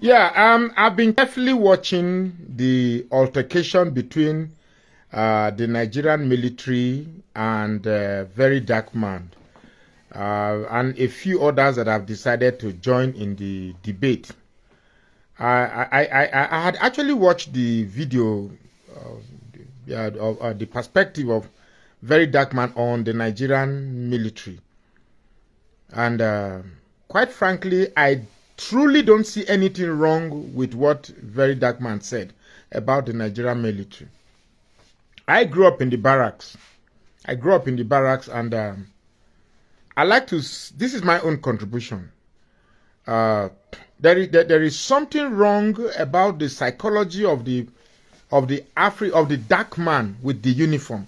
Yeah, I've been carefully watching the altercation between the Nigerian military and Very Dark Man, and a few others that have decided to join in the debate. I had actually watched the video, of the perspective of Very Dark Man on the Nigerian military, and quite frankly, I truly don't see anything wrong with what Very Dark Man said about the Nigerian military. I grew up in the barracks. And I like to. This is my own contribution. There is something wrong about the psychology of the dark man with the uniform.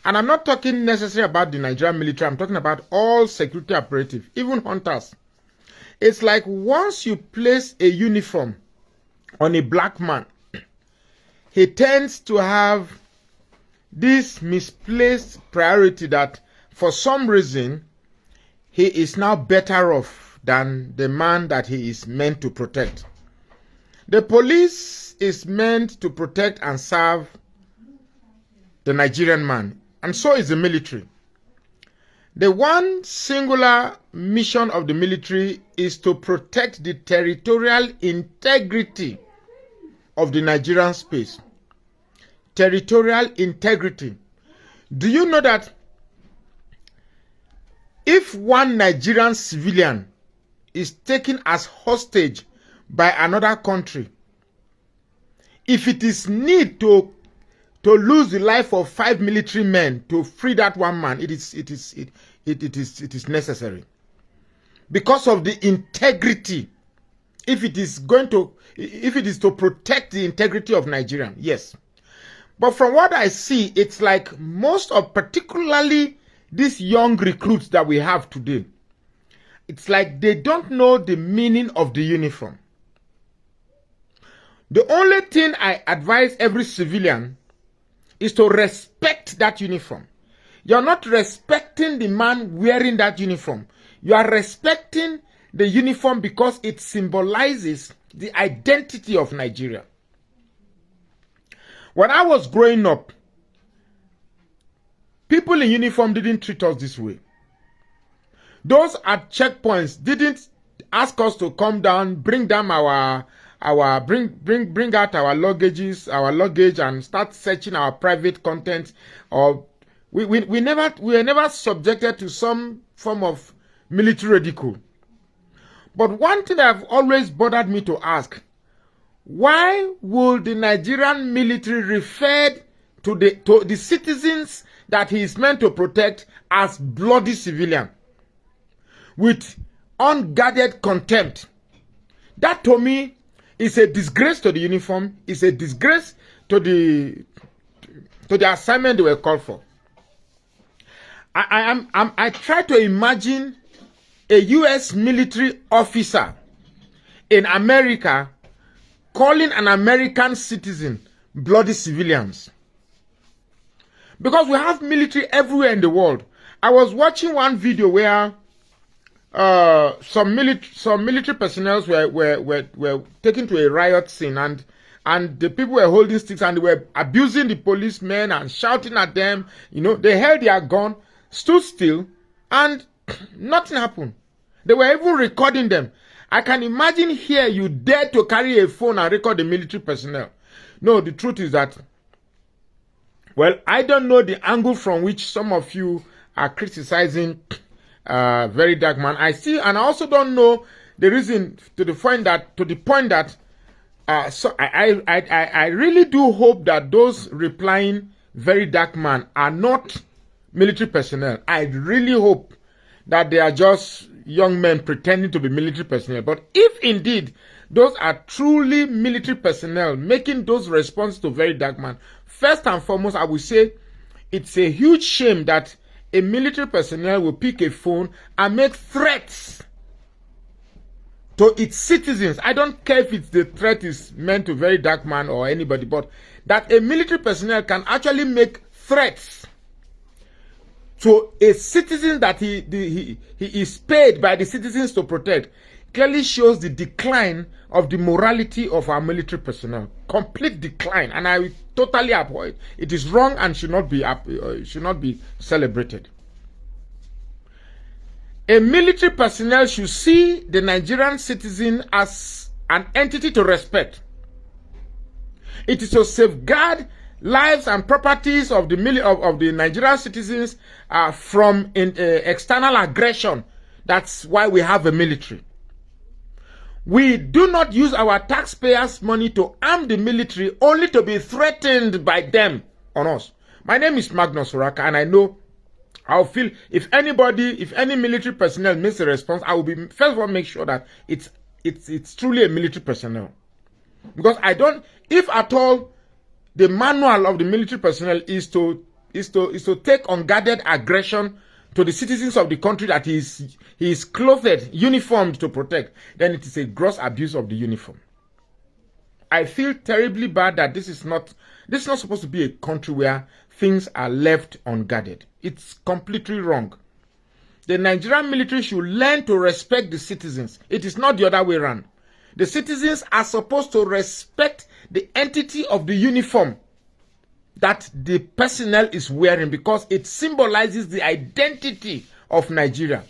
And I'm not talking necessarily about the Nigerian military. I'm talking about all security operatives, even hunters. It's like once you place a uniform on a black man, he tends to have this misplaced priority that for some reason he is now better off than the man that he is meant to protect. The police is meant to protect and serve the Nigerian man, and so is the military. The one singular mission of the military is to protect the territorial integrity of the Nigerian space. Territorial integrity. Do you know that if one Nigerian civilian is taken as hostage by another country, if it is need to lose the life of 5 military men to free that one man, it is necessary because of the integrity. If it is to protect the integrity of Nigeria, yes. But from what I see, it's like most of, particularly these young recruits that we have today, it's like they don't know the meaning of the uniform. The only thing I advise every civilian is to respect that uniform. You're not respecting the man wearing that uniform. You are respecting the uniform because it symbolizes the identity of Nigeria. When I was growing up, people in uniform didn't treat us this way. Those at checkpoints didn't ask us to come down, bring down bring out our luggage and start searching our private content, or we were never subjected to some form of military ridicule. But one thing that have always bothered me to ask, why would the Nigerian military refer to the citizens that he is meant to protect as bloody civilian with unguarded contempt? That to me is a disgrace to the uniform, is a disgrace to the assignment they were called for. I try to imagine a US military officer in America calling an American citizen bloody civilians. Because we have military everywhere in the world. I was watching one video where some military personnel were taken to a riot scene, and the people were holding sticks and they were abusing the policemen and shouting at them. They held their gun, stood still, and nothing happened. They were even recording them. I can imagine here you dare to carry a phone and record the military personnel. No, the truth is that, well, I don't know the angle from which some of you are criticizing Very Dark Man. I see, and I also don't know the reason to the point that so I really do hope that those replying Very Dark Man are not military personnel. I really hope that they are just young men pretending to be military personnel. But if indeed those are truly military personnel making those responses to Very Dark Man, first and foremost, I would say it's a huge shame that a military personnel will pick a phone and make threats to its citizens. I don't care if the threat is meant to Very Dark Man or anybody, but that a military personnel can actually make threats to a citizen that he is paid by the citizens to protect, clearly shows the decline of the morality of our military personnel. Complete decline, and I totally abhor it. It is wrong and should not be celebrated. A military personnel should see the Nigerian citizen as an entity to respect. It is to safeguard lives and properties of the Nigerian citizens from external aggression. That's why we have a military. We do not use our taxpayers' money to arm the military only to be threatened by them on us. My name is Magnus Oraka, and I know I'll feel if any military personnel makes a response, I will be first of all make sure that it's truly a military personnel. Because if at all the manual of the military personnel is to take unguarded aggression to the citizens of the country that he is clothed, uniformed to protect, then it is a gross abuse of the uniform. I feel terribly bad that this is not supposed to be a country where things are left unguarded. It's completely wrong. The Nigerian military should learn to respect the citizens. It is not the other way around. The citizens are supposed to respect the entity of the uniform that the personnel is wearing, because it symbolizes the identity of Nigeria,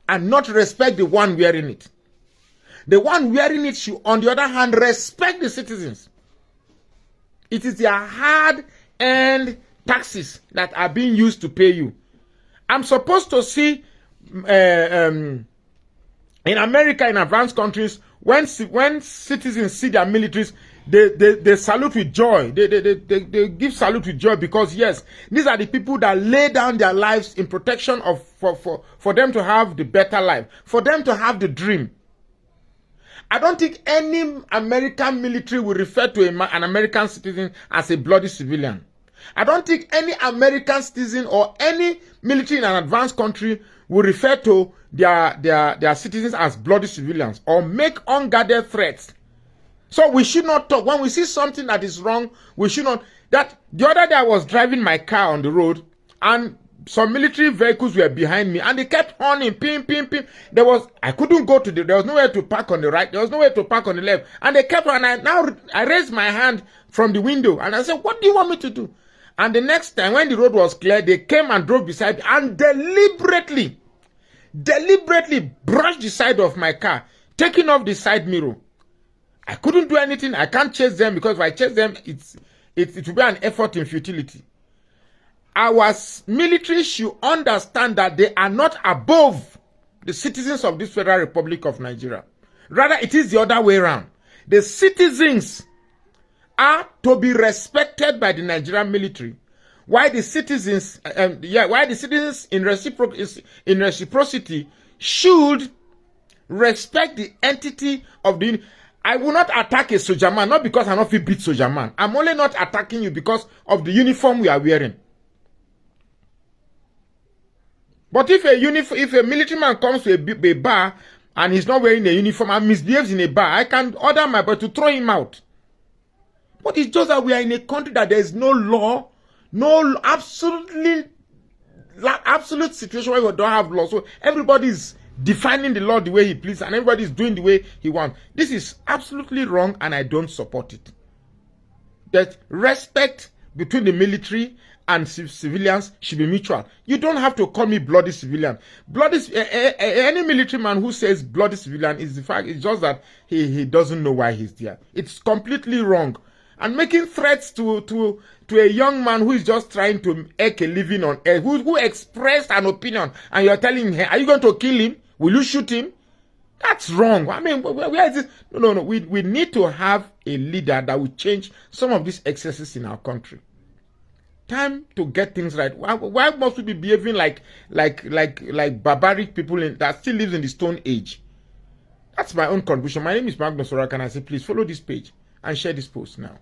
and not respect the one wearing it. The one wearing it should, on the other hand, respect the citizens. It is their hard-earned taxes that are being used to pay you. I'm supposed to see in America, in advanced countries, when citizens see their militaries, they salute with joy. They give salute with joy, because yes, these are the people that lay down their lives in protection for them to have the better life, for them to have the dream. I don't think any American military will refer to an American citizen as a bloody civilian. I don't think any American citizen or any military in an advanced country will refer to their citizens as bloody civilians or make unguarded threats. So we should not talk. When we see something that is wrong, we should not. That the other day I was driving my car on the road, and some military vehicles were behind me, and they kept horning, ping, ping, ping. There was nowhere to park on the right, there was nowhere to park on the left, and they kept on. I raised my hand from the window, and I said, "What do you want me to do?" And the next time, when the road was clear, they came and drove beside me and deliberately brushed the side of my car, taking off the side mirror. I couldn't do anything. I can't chase them, because if I chase them, it will be an effort in futility. Our military should understand that they are not above the citizens of this Federal Republic of Nigeria. Rather, it is the other way around. The citizens are to be respected by the Nigerian military, while the citizens, in reciprocity should respect the entity of the. I will not attack a soldier man, not because I not feel beat soldier man. I'm only not attacking you because of the uniform we are wearing. But if a military man comes to a bar and he's not wearing a uniform and misbehaves in a bar, I can order my boy to throw him out. But it's just that we are in a country that there is no law, no absolute situation where we don't have law. So everybody is defining the law the way he pleases, and everybody is doing the way he wants. This is absolutely wrong, and I don't support it. That respect between the military and civilians should be mutual. You don't have to call me bloody civilian. Any military man who says bloody civilian is the fact. It's just that he doesn't know why he's there. It's completely wrong. And making threats to a young man who is just trying to make a living on earth, who expressed an opinion, and you're telling him, are you going to kill him? Will you shoot him? That's wrong. I mean, where is this? No. We need to have a leader that will change some of these excesses in our country. Time to get things right. Why must we be behaving like barbaric people that still lives in the Stone Age? That's my own contribution. My name is Magnus Oraka, and I say please follow this page and share this post now.